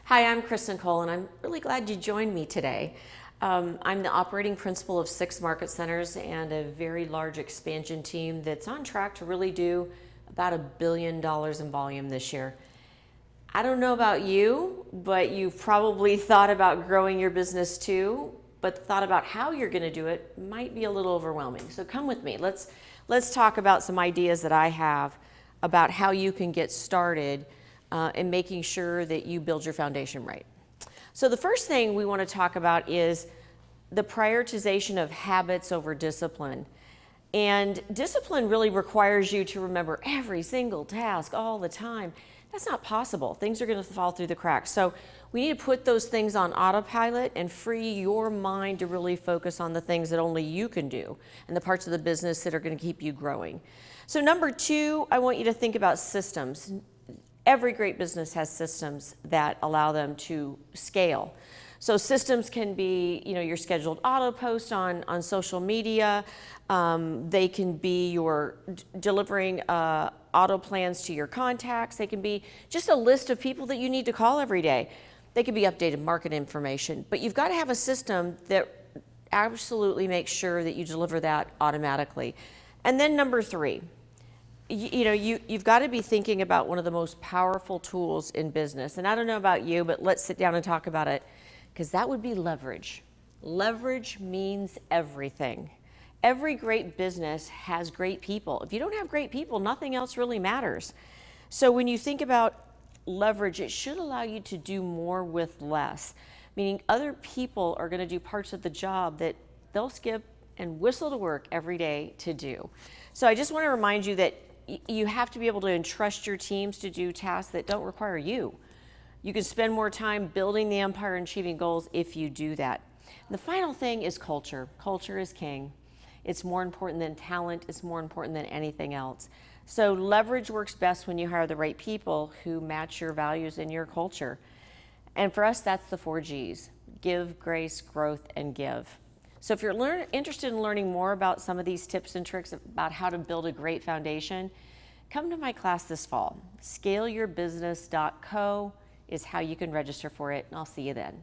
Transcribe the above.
Hi, I'm Kristen Cole, and I'm really glad you joined me today. I'm the operating principal of 6 market centers and a very large expansion team that's on track to really do about $1 billion in volume this year. I don't know about you, but you've probably thought about growing your business too, but the thought about how you're going to do it might be a little overwhelming. So come with me. Let's talk about some ideas that I have about how you can get started and making sure that you build your foundation right. So the first thing we want to talk about is the prioritization of habits over discipline. And discipline really requires you to remember every single task all the time. That's not possible. Things are going to fall through the cracks. So we need to put those things on autopilot and free your mind to really focus on the things that only you can do and the parts of the business that are going to keep you growing. So number 2, I want you to think about systems. Every great business has systems that allow them to scale. So systems can be, your scheduled auto post on social media. They can be your delivering auto plans to your contacts. They can be just a list of people that you need to call every day. They can be updated market information. But you've got to have a system that absolutely makes sure that you deliver that automatically. And then number 3. You've got to be thinking about one of the most powerful tools in business. And I don't know about you, but let's sit down and talk about it, because that would be leverage. Leverage means everything. Every great business has great people. If you don't have great people, nothing else really matters. So when you think about leverage, it should allow you to do more with less, meaning other people are going to do parts of the job that they'll skip and whistle to work every day to do. So I just want to remind you that you have to be able to entrust your teams to do tasks that don't require you. You can spend more time building the empire and achieving goals if you do that. And the final thing is culture. Culture is king. It's more important than talent. It's more important than anything else. So leverage works best when you hire the right people who match your values and your culture. And for us, that's the 4 Gs: give, grace, growth, and give. So if you're interested in learning more about some of these tips and tricks about how to build a great foundation, come to my class this fall. Scaleyourbusiness.co is how you can register for it, and I'll see you then.